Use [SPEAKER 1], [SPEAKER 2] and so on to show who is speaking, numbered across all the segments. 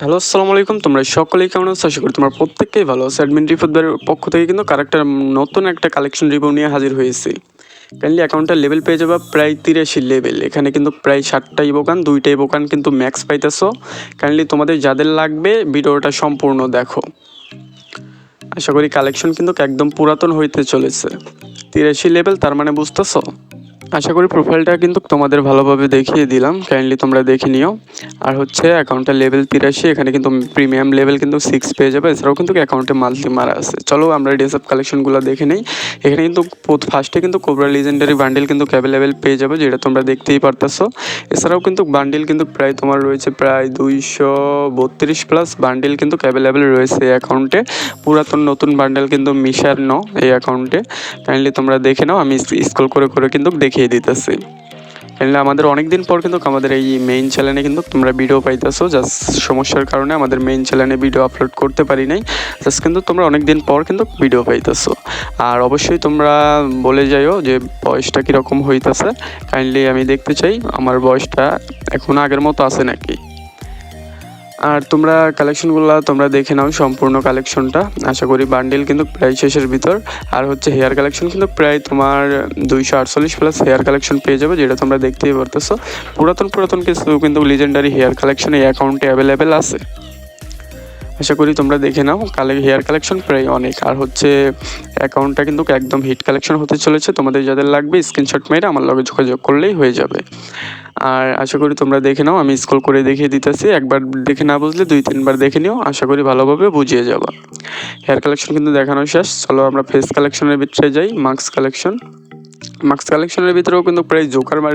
[SPEAKER 1] Hello, আসসালামু আলাইকুম। তোমরা সকলেই কেমন আছো? আশা করি তোমরা প্রত্যেককেই ভালো আছো। অ্যাডমিন রিফাতদের পক্ষ থেকে কিন্তু নতুন একটা কালেকশন রিভিউ নিয়ে হাজির হয়েছি। কাইন্ডলি অ্যাকাউন্টের লেভেল পেয়ে যাবা প্রায় 83 লেভেল। এখানে কিন্তু প্রায় 7টা ইভোকান, 2টা ইভোকান কিন্তু ম্যাক্স পাইতেছো। কাইন্ডলি তোমাদের যাদের লাগবে ভিডিওটা সম্পূর্ণ দেখো। আশা করি কালেকশন কিন্তু একদম পুরাতন হইতে চলেছে। 83 লেভেল তার মানে বুঝতেছো? আশা করি প্রোফাইলটা কিন্তু তোমাদের ভালোভাবে দেখিয়ে দিলাম, কাইন্ডলি তোমরা দেখে নিও। আর হচ্ছে অ্যাকাউন্টের লেভেল 83, এখানে কিন্তু প্রিমিয়াম লেভেল কিন্তু 6 পেয়ে যাবে। এছাড়াও কিন্তু অ্যাকাউন্টে মান্থলি মারা আছে। চলো আমরা ডেসআপ কালেকশনগুলো দেখে নেই। এখানে কিন্তু ফার্স্টে কিন্তু কোবরা লিজেন্ডারি বান্ডেল কিন্তু অ্যাভেলেবেল পেয়ে যাবে, যেটা তোমরা দেখতেই পারতেছো। এছাড়াও কিন্তু বান্ডেল কিন্তু প্রায় তোমার রয়েছে প্রায় 232 প্লাস বান্ডেল কিন্তু অ্যাভেলেবেল রয়েছে এই অ্যাকাউন্টে। পুরাতন নতুন বান্ডেল কিন্তু মিশানো এই অ্যাকাউন্টে। কাইন্ডলি তোমরা দেখে নাও, আমি স্ক্রল করে করে কিন্তু দেখিয়ে দিতেছি। কাইন্ডলি আমাদের অনেক দিন পর কিন্তু আমাদের এই মেইন চ্যানেলে কিন্তু তোমরা ভিডিও পাইতেছো। জাস্ট সমস্যার কারণে আমাদের মেইন চ্যানেলে ভিডিও আপলোড করতে পারি নাই। জাস্ট কিন্তু তোমরা অনেক দিন পর কিন্তু ভিডিও পাইতেছো। আর অবশ্যই তোমরা বলে যাইও যে বয়সটা কীরকম হইতেছে। কাইন্ডলি আমি দেখতে চাই আমার বয়সটা এখন আগের মতো আছে নাকি। আর তোমরা কালেকশনগুলো তোমরা দেখে নাও সম্পূর্ণ কালেকশনটা। আশা করি বান্ডেল কিন্তু প্রায় শেষের ভিতর। আর হচ্ছে হেয়ার কালেকশন কিন্তু প্রায় তোমার 248 প্লাস হেয়ার কালেকশন পেয়ে যাবে, যেটা তোমরা দেখতেই পারতেছো। পুরাতন কিছু কিন্তু লিজেন্ডারি হেয়ার কালেকশন এই অ্যাকাউন্টে অ্যাভেলেবেল আছে। আশা করি তোমরা দেখে নাও। হেয়ার কালেকশন প্রায় অনেক। আর হচ্ছে অ্যাকাউন্টটা কিন্তু একদম হিট কালেকশন হতে চলেছে। তোমাদের যাদের লাগবে স্ক্রিনশট মেরে আমার লগে যোগাযোগ করলেই হয়ে যাবে। আর আশা করি তোমরা দেখে নাও, আমি স্ক্রল করে দেখিয়ে দিতেছি। একবার দেখে না বুঝলে 2-3বার দেখে নিও, আশা করি ভালোভাবে বুঝিয়ে যাবা। হেয়ার কালেকশন কিন্তু দেখানো শেষ। চলো আমরা ফেস কালেকশনের ভিতরে যাই। মাস্ক কালেকশনের ভিতরেও কিন্তু প্রায় জোকার বা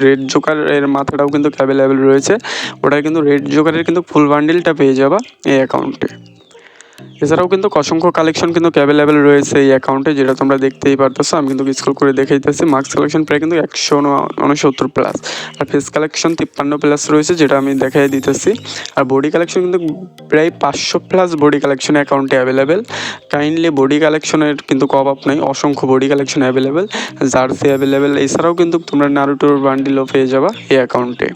[SPEAKER 1] রেড জোকারের মাথাটাও কিন্তু অ্যাভেলেবেল রয়েছে। ওটা কিন্তু রেড জোকারের কিন্তু ফুল বান্ডিলটা পেয়ে যাবা এই অ্যাকাউন্টে। এছাড়াও কিন্তু অসংখ্য কালেকশন কিন্তু অ্যাভেলেবেল রয়েছে এই অ্যাকাউন্টে, যেটা তোমরা দেখতেই পারতেছো। আমি কিন্তু স্ক্রল করে দেখাইতেছি। মাস্ক কালেকশন প্রায় কিন্তু 169 প্লাস। আর ফেস কালেকশন 53 প্লাস রয়েছে, যেটা আমি দেখাই দিতেছি। আর বডি কালেকশন কিন্তু প্রায় 500 প্লাস বডি কালেকশন অ্যাকাউন্টে অ্যাভেলেবেল। কাইন্ডলি বডি কালেকশনের কিন্তু অভাব নাই, অসংখ্য body collection available, jersey available. এছাড়াও কিন্তু তোমরা নারুটোর বান্ডিলও পেয়ে যাবা এই অ্যাকাউন্টে।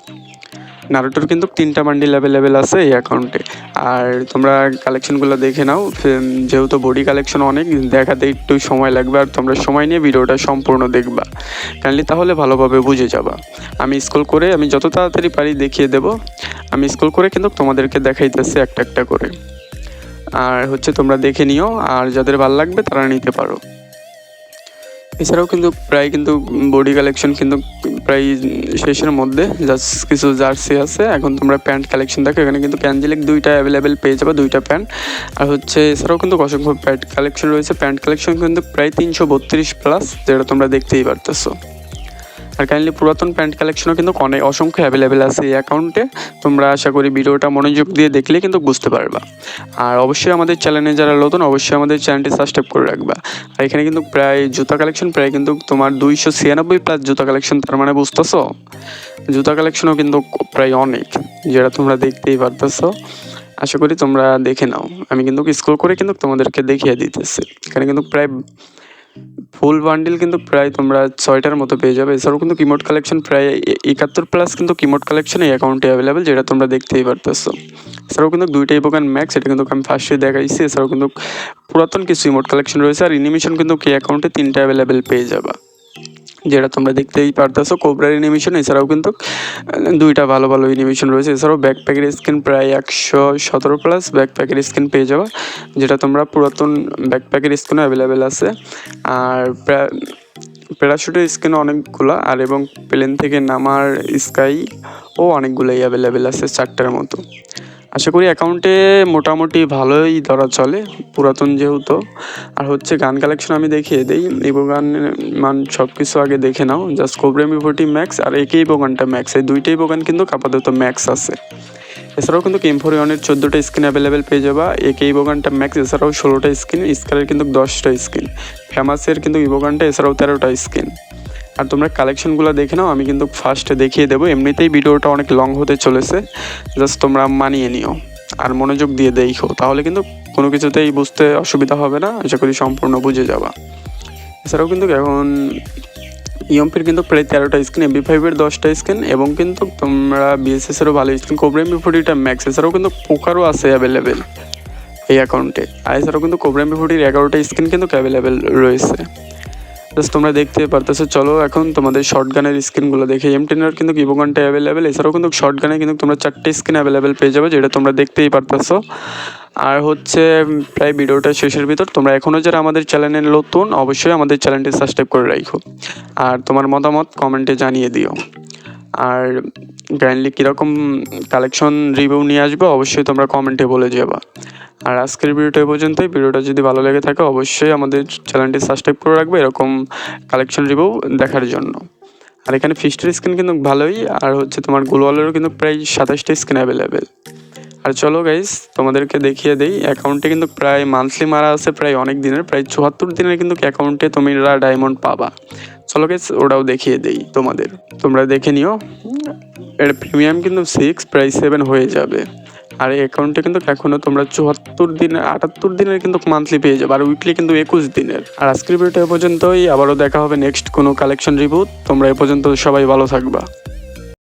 [SPEAKER 1] নারুটোর কিন্তু 3টা বান্ডিল অ্যাভেলেবেল আছে এই অ্যাকাউন্টে। আর তোমরা কালেকশনগুলো দেখে নাও। যেহেতু বডি কালেকশন অনেক, দেখাতে একটু সময় লাগবে। আর তোমরা সময় নিয়ে ভিডিওটা সম্পূর্ণ দেখবা কাইন্ডলি, তাহলে ভালোভাবে বুঝে যাবা। আমি স্ক্রল করে আমি যত তাড়াতাড়ি পারি দেখিয়ে দেব। আমি স্ক্রল করে কিন্তু তোমাদেরকে দেখাইতেছি একটা একটা করে। আর হচ্ছে তোমরা দেখে নিও, আর যাদের ভালো লাগবে তারা নিতে পারো। এছাড়াও কিন্তু প্রায় কিন্তু বডি কালেকশন কিন্তু প্রায় শেষের মধ্যে। জাস্ট কিছু জার্সি আছে। এখন তোমরা প্যান্ট কালেকশন দেখো, এখানে কিন্তু প্যান্ট 2টা অ্যাভেলেবেল পেয়ে যাবে, 2টা প্যান্ট। আর হচ্ছে এছাড়াও কিন্তু অসংখ্য প্যান্ট কালেকশন রয়েছে। প্যান্ট কালেকশন কিন্তু প্রায় 332 প্লাস, যেটা তোমরা দেখতেই পারতেছো। আর কাইন্ডলি পুরাতন প্যান্ট কালেকশনও কিন্তু অসংখ্য অ্যাভেলেবেল আছে এই অ্যাকাউন্টে। তোমরা আশা করি ভিডিওটা মনোযোগ দিয়ে দেখলে কিন্তু বুঝতে পারবা। আর অবশ্যই আমাদের চ্যানেলে যারা নতুন, অবশ্যই আমাদের চ্যানেলটি সাবস্ক্রাইব করে রাখবা। আর এখানে কিন্তু প্রায় জুতা কালেকশন প্রায় কিন্তু তোমার 296 প্লাস জুতা কালেকশন, তার মানে বুঝতেছো জুতা কালেকশনও কিন্তু প্রায় অনেক, যেটা তোমরা দেখতেই পারতেছো। আশা করি তোমরা দেখে নাও। আমি কিন্তু স্ক্রল করে কিন্তু তোমাদেরকে দেখিয়ে দিতেছি। এখানে কিন্তু প্রায় ফুল বান্ডিল কিন্তু প্রায় তোমরা 6টার মতো পেয়ে যাবে। এছাড়াও কিন্তু কিমোট কালেকশন প্রায় 71 প্লাস কিন্তু কিমোট কালেকশন এই অ্যাকাউন্টে অ্যাভেলেবেল, যেটা তোমরা দেখতেই পারতেছো। এছাড়াও কিন্তু 2টা ইভোকান ম্যাক্স, এটা কিন্তু আমি ফার্স্টে দেখাইছি। এছাড়াও কিন্তু পুরাতন কিছু ইমোট কালেকশন রয়েছে। আর অ্যানিমেশন কিন্তু এই অ্যাকাউন্টে 3টা অ্যাভেলেবেল পেয়ে যাবা, যেটা তোমরা দেখতেই পারতেছো। কোবরার অ্যানিমেশন, এছাড়াও কিন্তু 2টা ভালো ভালো অ্যানিমেশন রয়েছে। এছাড়াও ব্যাকপ্যাকের স্কিন প্রায় 117 প্লাস ব্যাকপ্যাকের স্কিন পেয়ে যাবা, যেটা তোমরা পুরাতন ব্যাকপ্যাকের স্কিনও অ্যাভেলেবেল আছে। আর প্যারাশুটের স্কিন অনেকগুলো, আর এবং প্লেন থেকে নামার স্কাই ও অনেকগুলোই অ্যাভেলেবেল আছে, 4টার মতো। আশা করি অ্যাকাউন্টে মোটামুটি ভালোই ধরা চলে, পুরাতন যেহেতু। আর হচ্ছে গান কালেকশন আমি দেখিয়ে দিই। ইভো গান সব কিছু আগে দেখে নাও। জাস্ট কোবরা M40 ম্যাক্স আর একে ইভো গানটা ম্যাক্স, এই 2টা ইভো গান কিন্তু আপাতত ম্যাক্স আছে। এছাড়াও কিন্তু M41-এর 14টা স্কিন অ্যাভেলেবেল পেয়ে যাবা। একে ইভো গানটা ম্যাক্স, এছাড়াও 16টা স্কিন। স্কারের কিন্তু 10টা স্কিন। ফেমাসের কিন্তু ইভো গানটা, এছাড়াও 13টা স্কিন। আর তোমরা কালেকশনগুলো দেখে নাও, আমি কিন্তু ফার্স্টে দেখিয়ে দেবো। এমনিতেই ভিডিওটা অনেক লং হতে চলেছে, জাস্ট তোমরা মানিয়ে নিও আর মনোযোগ দিয়ে দেখো, তাহলে কিন্তু কোনো কিছুতেই বুঝতে অসুবিধা হবে না। আশা করি সম্পূর্ণ বুঝে যাবা। এছাড়াও কিন্তু এখন ইএমপির কিন্তু প্রায় 13টা স্কিন, MP5-এর 10টা স্কিন এবং কিন্তু তোমরা BSS-এরও ভালো স্কিন, কোবরা MP40টা ম্যাক্স, এছাড়াও কিন্তু পোকারও আছে অ্যাভেলেবেল এই অ্যাকাউন্টে। আর এছাড়াও কিন্তু কোবরা MP40-র 11টা স্কিন কিন্তু অ্যাভেলেবেল রয়েছে। জাস্ট তোমরা দেখতে পারতেছো। চলো এখন তোমাদের শর্ট গানের স্কিনগুলো দেখে। M10-এর কিন্তু ইভোগানটা অ্যাভেলেবেল, এছাড়াও কিন্তু শর্ট গানে কিন্তু তোমরা 4টে স্কিন অ্যাভেলেবেল পেয়ে যাবে, যেটা তোমরা দেখতেই পারতেছো। আর হচ্ছে প্রায় ভিডিওটা শেষের ভিতর, তোমরা এখনও যারা আমাদের চ্যানেলে নতুন অবশ্যই আমাদের চ্যানেলটি সাবস্ক্রাইব করে রাখো আর তোমার মতামত কমেন্টে জানিয়ে দিও। আর কাইন্ডলি কীরকম কালেকশন রিভিউ নিয়ে আসবে অবশ্যই তোমরা কমেন্টে বলে যাবা। আর আজকের ভিডিওটা এই পর্যন্তই। ভিডিওটা যদি ভালো লেগে থাকে অবশ্যই আমাদের চ্যানেলটি সাবস্ক্রাইব করে রাখবে এরকম কালেকশন রিভিউ দেখার জন্য। আর এখানে ফিস্টের স্কিন কিন্তু ভালোই, আর হচ্ছে তোমার গ্লোয়ালেরও কিন্তু প্রায় 27টা স্কিন অ্যাভেলেবেল। আর চলো গাইস তোমাদেরকে দেখিয়ে দেই, অ্যাকাউন্টে কিন্তু প্রায় মান্থলি মারা আছে প্রায় অনেক দিনের, প্রায় 74 দিনের কিন্তু অ্যাকাউন্টে তোমরা ডায়মন্ড পাবা। চলো গাইস ওটাও দেখিয়ে দেই তোমাদের, তোমরা দেখে নিও। এর প্রিমিয়াম কিন্তু 6 প্রায় 7 হয়ে যাবে। আর এই অ্যাকাউন্টে কিন্তু এখনও তোমরা 74 দিনের 78 দিনের কিন্তু মান্থলি পেয়ে যাবে, আর উইকলি কিন্তু 21 দিনের। আর আজকের ভিডিওটা এ পর্যন্তই, আবারও দেখা হবে নেক্সট কোনো কালেকশন রিভিউ। তোমরা এ পর্যন্ত সবাই ভালো থাকবা।